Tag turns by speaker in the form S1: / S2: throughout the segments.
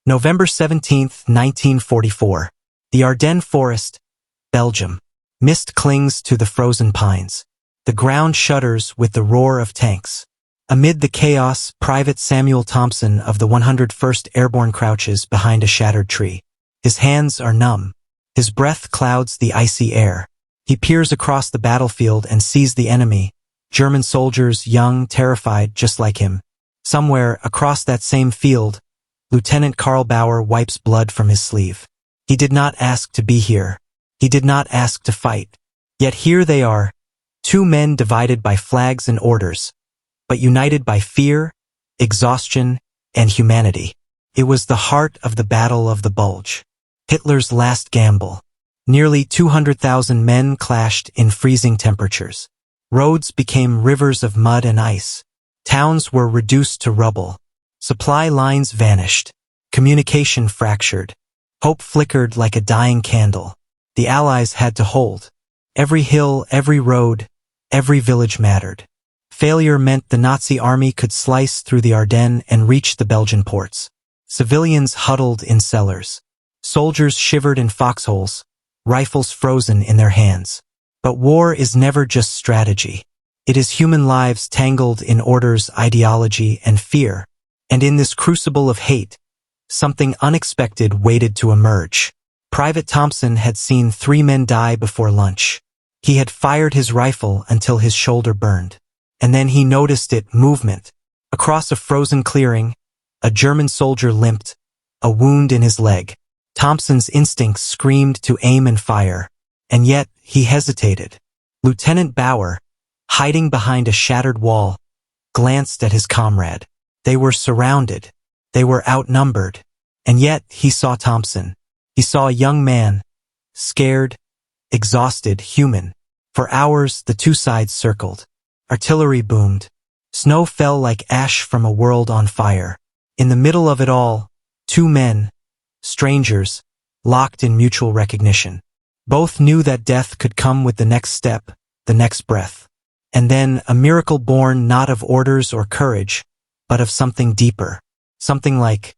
S1: November 17, 1944. The Ardennes Forest, Belgium. Mist clings to the frozen pines. The ground shudders with the roar of tanks. Amid the chaos, Private Samuel Thompson of the 101st Airborne crouches behind a shattered tree. His hands are numb. His breath clouds the icy air. He peers across the battlefield and sees the enemy, German soldiers, young, terrified, just like him. Somewhere, across that same field, Lieutenant Karl Bauer wipes blood from his sleeve. He did not ask to be here. He did not ask to fight. Yet here they are, two men divided by flags and orders, but united by fear, exhaustion, and humanity. It was the heart of the Battle of the Bulge. Hitler's last gamble. Nearly 200,000 men clashed in freezing temperatures. Roads became rivers of mud and ice. Towns were reduced to rubble. Supply lines vanished. Communication fractured. Hope flickered like a dying candle. The Allies had to hold. Every hill, every road, every village mattered. Failure meant the Nazi army could slice through the Ardennes and reach the Belgian ports. Civilians huddled in cellars. Soldiers shivered in foxholes, rifles frozen in their hands. But war is never just strategy. It is human lives tangled in orders, ideology, and fear. And in this crucible of hate, something unexpected waited to emerge. Private Thompson had seen 3 men die before lunch. He had fired his rifle until his shoulder burned. And then he noticed movement. Across a frozen clearing, a German soldier limped, a wound in his leg. Thompson's instincts screamed to aim and fire. And yet, he hesitated. Lieutenant Bauer, hiding behind a shattered wall, glanced at his comrade. They were surrounded. They were outnumbered. And yet, he saw Thompson. He saw a young man, scared, exhausted, human. For hours, the two sides circled. Artillery boomed. Snow fell like ash from a world on fire. In the middle of it all, 2 men, strangers, locked in mutual recognition. Both knew that death could come with the next step, the next breath. And then a miracle born not of orders or courage, but of something deeper. Something like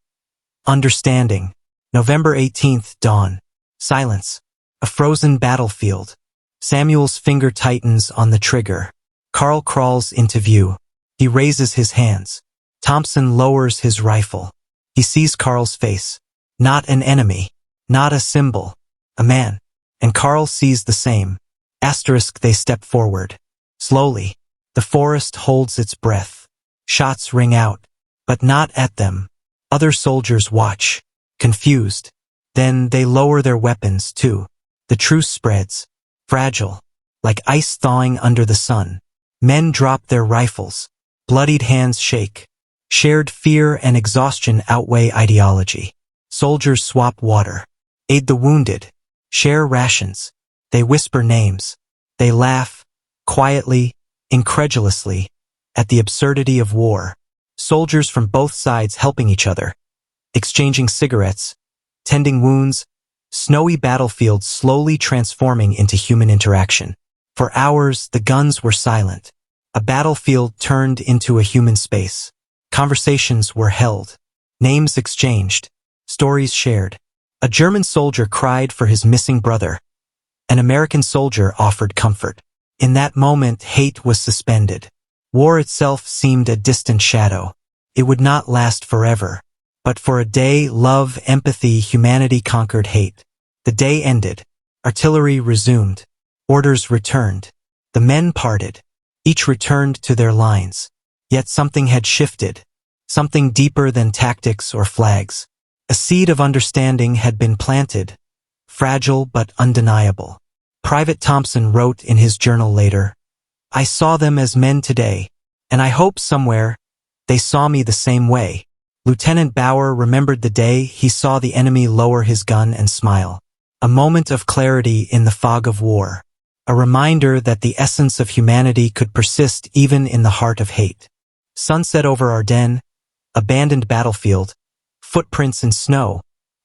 S1: understanding. November 18th, dawn. Silence. A frozen battlefield. Samuel's finger tightens on the trigger. Karl crawls into view. He raises his hands. Thompson lowers his rifle. He sees Karl's face. Not an enemy. Not a symbol. A man. And Karl sees the same. Asterisk, they step forward. Slowly. The forest holds its breath. Shots ring out. But not at them. Other soldiers watch. Confused. Then they lower their weapons too. The truce spreads. Fragile. Like ice thawing under the sun. Men drop their rifles. Bloodied hands shake. Shared fear and exhaustion outweigh ideology. Soldiers swap water. Aid the wounded. Share rations. They whisper names. They laugh, quietly, incredulously, at the absurdity of war. Soldiers from both sides helping each other. Exchanging cigarettes. Tending wounds. Snowy battlefields slowly transforming into human interaction. For hours, the guns were silent. A battlefield turned into a human space. Conversations were held. Names exchanged. Stories shared. A German soldier cried for his missing brother. An American soldier offered comfort. In that moment, hate was suspended. War itself seemed a distant shadow. It would not last forever. But for a day, love, empathy, humanity conquered hate. The day ended. Artillery resumed. Orders returned. The men parted. Each returned to their lines. Yet something had shifted. Something deeper than tactics or flags. A seed of understanding had been planted. Fragile but undeniable. Private Thompson wrote in his journal later, "I saw them as men today, and I hope somewhere they saw me the same way." Lieutenant Bauer remembered the day he saw the enemy lower his gun and smile. A moment of clarity in the fog of war. A reminder that the essence of humanity could persist even in the heart of hate. Sunset over Ardennes, abandoned battlefield, footprints in snow,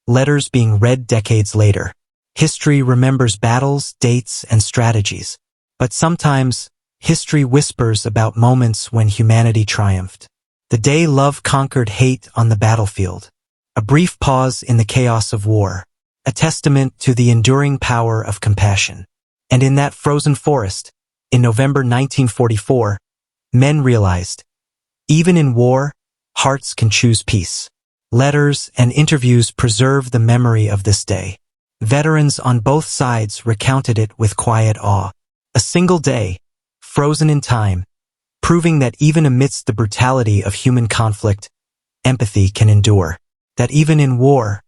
S1: letters being read decades later. History remembers battles, dates, and strategies. But sometimes, history whispers about moments when humanity triumphed. The day love conquered hate on the battlefield. a brief pause in the chaos of war, a testament to the enduring power of compassion. And in that frozen forest, in November 1944, men realized, even in war, hearts can choose peace. Letters and interviews preserve the memory of this day. Veterans on both sides recounted it with quiet awe. A single day, frozen in time, proving that even amidst the brutality of human conflict, empathy can endure. That even in war,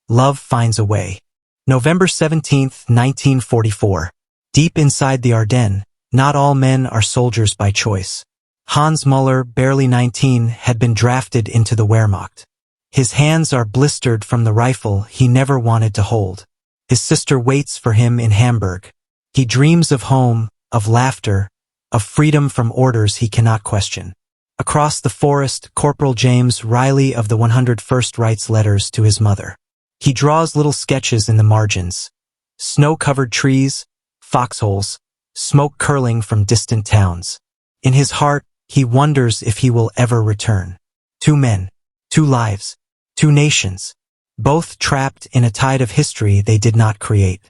S1: love finds a way. November 17, 1944. Deep inside the Ardennes, not all men are soldiers by choice. Hans Müller, barely 19, had been drafted into the Wehrmacht. His hands are blistered from the rifle he never wanted to hold. His sister waits for him in Hamburg. He dreams of home, of laughter, of freedom from orders he cannot question. Across the forest, Corporal James Riley of the 101st writes letters to his mother. He draws little sketches in the margins. Snow-covered trees, foxholes, smoke curling from distant towns. In his heart, he wonders if he will ever return. 2 men, 2 lives, 2 nations, both trapped in a tide of history they did not create.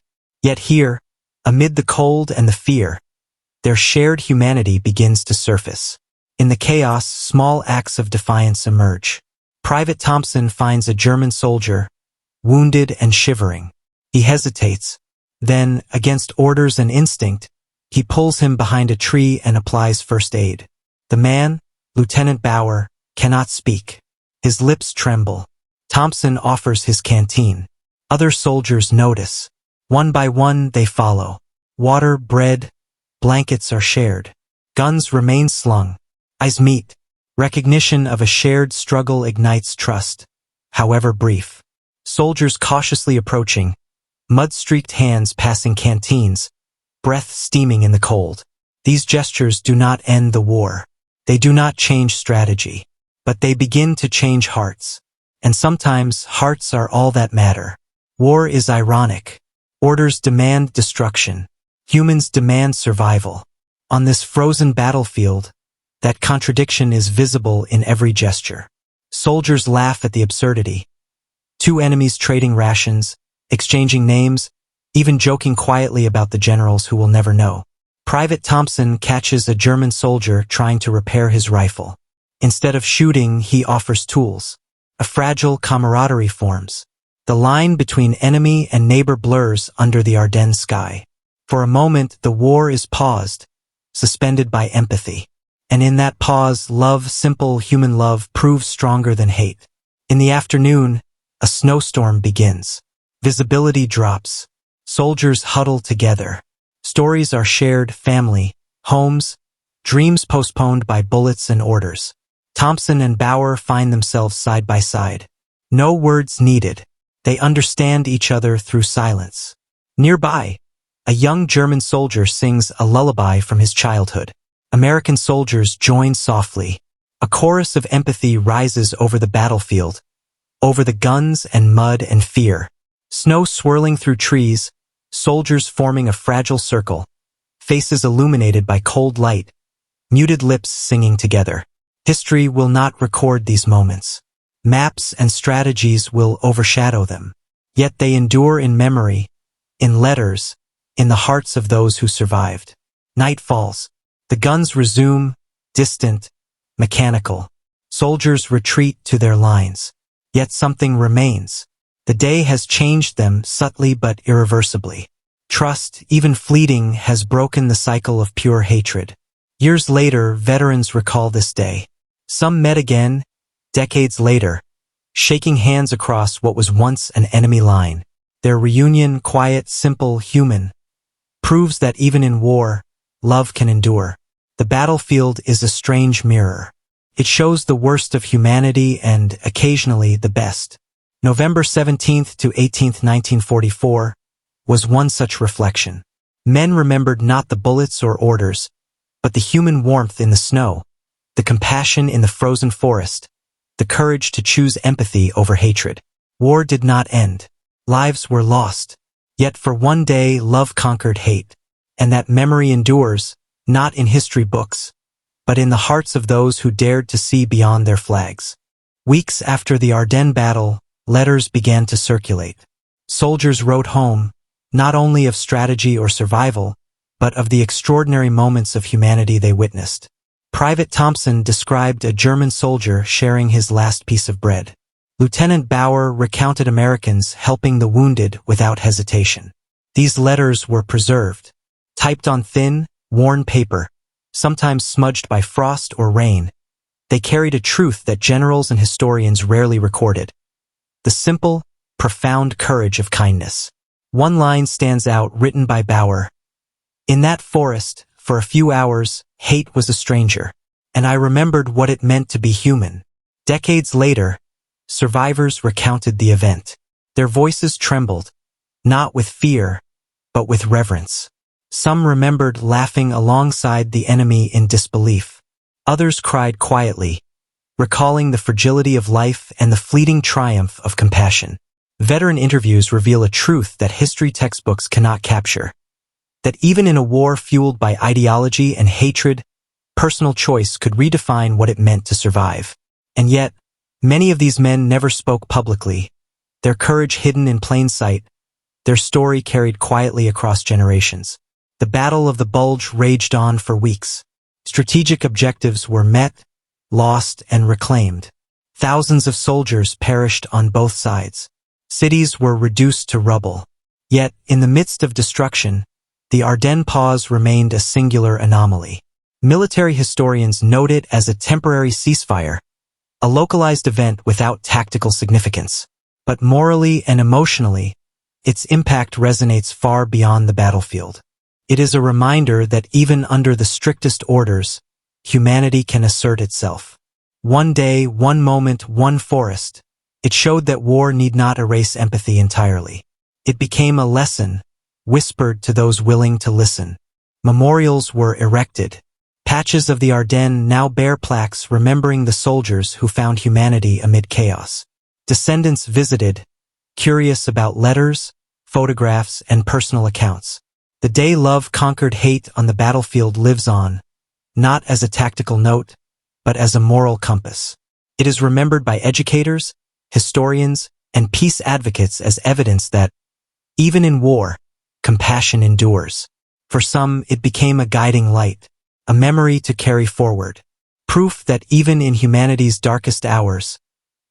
S1: Yet here, amid the cold and the fear, their shared humanity begins to surface. In the chaos, small acts of defiance emerge. Private Thompson finds a German soldier, wounded and shivering. He hesitates. Then, against orders and instinct, he pulls him behind a tree and applies first aid. The man, Lieutenant Bauer, cannot speak. His lips tremble. Thompson offers his canteen. Other soldiers notice. One by one they follow. Water, bread, blankets are shared. Guns remain slung. Eyes meet. Recognition of a shared struggle ignites trust, however brief. Soldiers cautiously approaching, mud-streaked hands passing canteens, breath steaming in the cold. These gestures do not end the war. They do not change strategy, but they begin to change hearts. And sometimes hearts are all that matter. War is ironic. Orders demand destruction. Humans demand survival. On this frozen battlefield, that contradiction is visible in every gesture. Soldiers laugh at the absurdity. 2 enemies trading rations, exchanging names, even joking quietly about the generals who will never know. Private Thompson catches a German soldier trying to repair his rifle. Instead of shooting, he offers tools. A fragile camaraderie forms. The line between enemy and neighbor blurs under the Ardennes sky. For a moment, the war is paused, suspended by empathy. And in that pause, love, simple human love, proves stronger than hate. In the afternoon, a snowstorm begins. Visibility drops. Soldiers huddle together. Stories are shared, family, homes, dreams postponed by bullets and orders. Thompson and Bauer find themselves side by side. No words needed. They understand each other through silence. Nearby, a young German soldier sings a lullaby from his childhood. American soldiers join softly. A chorus of empathy rises over the battlefield, over the guns and mud and fear. Snow swirling through trees, soldiers forming a fragile circle, faces illuminated by cold light, muted lips singing together. History will not record these moments. Maps and strategies will overshadow them. Yet they endure in memory, in letters, in the hearts of those who survived. Night falls. The guns resume, distant, mechanical. Soldiers retreat to their lines. Yet something remains. The day has changed them subtly but irreversibly. Trust, even fleeting, has broken the cycle of pure hatred. Years later, veterans recall this day. Some met again, decades later, shaking hands across what was once an enemy line. Their reunion, quiet, simple, human, proves that even in war, love can endure. The battlefield is a strange mirror. It shows the worst of humanity and, occasionally, the best. November 17th to 18th, 1944, was one such reflection. Men remembered not the bullets or orders, but the human warmth in the snow, the compassion in the frozen forest, the courage to choose empathy over hatred. War did not end. Lives were lost. Yet for one day, love conquered hate. And that memory endures, not in history books, but in the hearts of those who dared to see beyond their flags. Weeks after the Ardennes battle, letters began to circulate. Soldiers wrote home, not only of strategy or survival, but of the extraordinary moments of humanity they witnessed. Private Thompson described a German soldier sharing his last piece of bread. Lieutenant Bauer recounted Americans helping the wounded without hesitation. These letters were preserved, typed on thin, worn paper, sometimes smudged by frost or rain. They carried a truth that generals and historians rarely recorded: the simple, profound courage of kindness. One line stands out, written by Bauer. "In that forest, for a few hours, hate was a stranger, and I remembered what it meant to be human." Decades later, survivors recounted the event. Their voices trembled, not with fear, but with reverence. Some remembered laughing alongside the enemy in disbelief. Others cried quietly, recalling the fragility of life and the fleeting triumph of compassion. Veteran interviews reveal a truth that history textbooks cannot capture: that even in a war fueled by ideology and hatred, personal choice could redefine what it meant to survive. And yet, many of these men never spoke publicly, their courage hidden in plain sight, their story carried quietly across generations. The Battle of the Bulge raged on for weeks. Strategic objectives were met, lost, and reclaimed. Thousands of soldiers perished on both sides. Cities were reduced to rubble. Yet, in the midst of destruction, the Ardennes pause remained a singular anomaly. Military historians note it as a temporary ceasefire, a localized event without tactical significance. But morally and emotionally, its impact resonates far beyond the battlefield. It is a reminder that even under the strictest orders, humanity can assert itself. One day, one moment, one forest. It showed that war need not erase empathy entirely. It became a lesson, whispered to those willing to listen. Memorials were erected. Patches of the Ardennes now bear plaques remembering the soldiers who found humanity amid chaos. Descendants visited, curious about letters, photographs, and personal accounts. The day love conquered hate on the battlefield lives on, not as a tactical note, but as a moral compass. It is remembered by educators, historians, and peace advocates as evidence that, even in war, compassion endures. For some, it became a guiding light, a memory to carry forward, proof that even in humanity's darkest hours,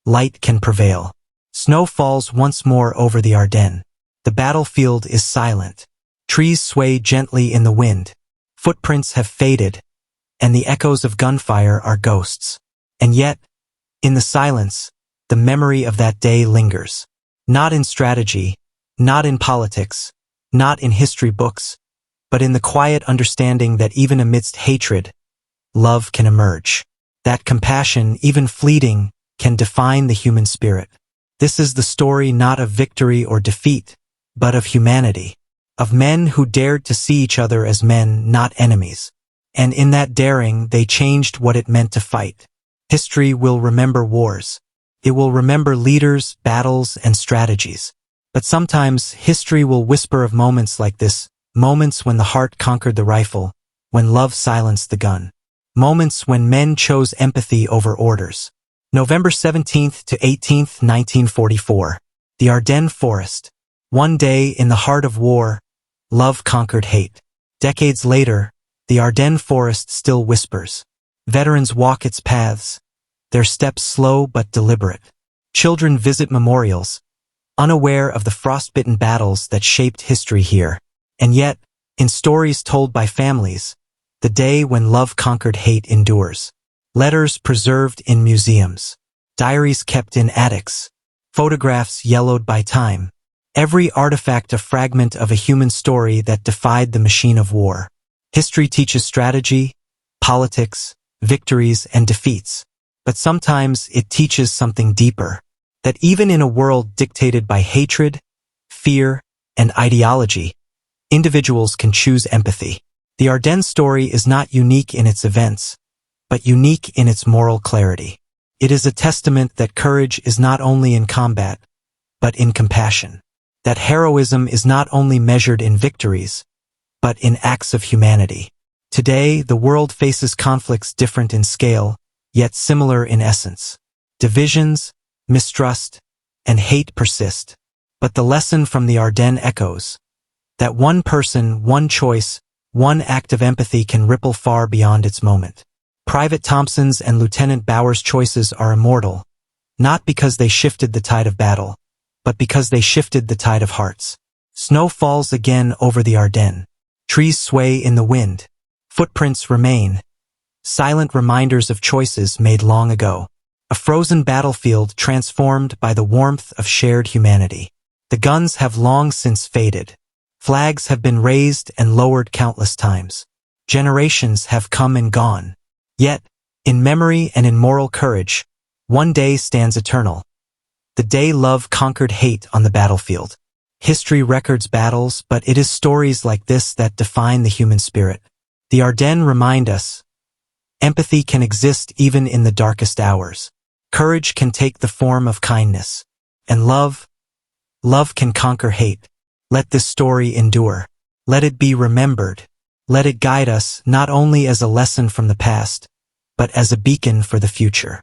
S1: light can prevail. Snow falls once more over the Ardennes. The battlefield is silent. Trees sway gently in the wind. Footprints have faded, and the echoes of gunfire are ghosts. And yet, in the silence, the memory of that day lingers. Not in strategy, not in politics, not in history books, but in the quiet understanding that even amidst hatred, love can emerge. That compassion, even fleeting, can define the human spirit. This is the story not of victory or defeat, but of humanity, of men who dared to see each other as men, not enemies. And in that daring, they changed what it meant to fight. History will remember wars. It will remember leaders, battles, and strategies. But sometimes, history will whisper of moments like this, moments when the heart conquered the rifle, when love silenced the gun. Moments when men chose empathy over orders. November 17th to 18th, 1944. The Ardennes Forest. One day in the heart of war, love conquered hate. Decades later, the Ardennes Forest still whispers. Veterans walk its paths, their steps slow but deliberate. Children visit memorials, unaware of the frostbitten battles that shaped history here. And yet, in stories told by families, the day when love conquered hate endures. Letters preserved in museums, diaries kept in attics, photographs yellowed by time. Every artifact a fragment of a human story that defied the machine of war. History teaches strategy, politics, victories, and defeats. But sometimes it teaches something deeper. That even in a world dictated by hatred, fear, and ideology, individuals can choose empathy. The Ardennes story is not unique in its events, but unique in its moral clarity. It is a testament that courage is not only in combat, but in compassion. That heroism is not only measured in victories, but in acts of humanity. Today, the world faces conflicts different in scale, yet similar in essence. Divisions, mistrust, and hate persist. But the lesson from the Ardennes echoes that one person, one choice, one act of empathy can ripple far beyond its moment. Private Thompson's and Lieutenant Bauer's choices are immortal, not because they shifted the tide of battle, but because they shifted the tide of hearts. Snow falls again over the Ardennes. Trees sway in the wind. Footprints remain, silent reminders of choices made long ago. A frozen battlefield transformed by the warmth of shared humanity. The guns have long since faded. Flags have been raised and lowered countless times. Generations have come and gone. Yet, in memory and in moral courage, one day stands eternal. The day love conquered hate on the battlefield. History records battles, but it is stories like this that define the human spirit. The Ardennes remind us, empathy can exist even in the darkest hours. Courage can take the form of kindness. And love can conquer hate. Let this story endure. Let it be remembered. Let it guide us not only as a lesson from the past, but as a beacon for the future.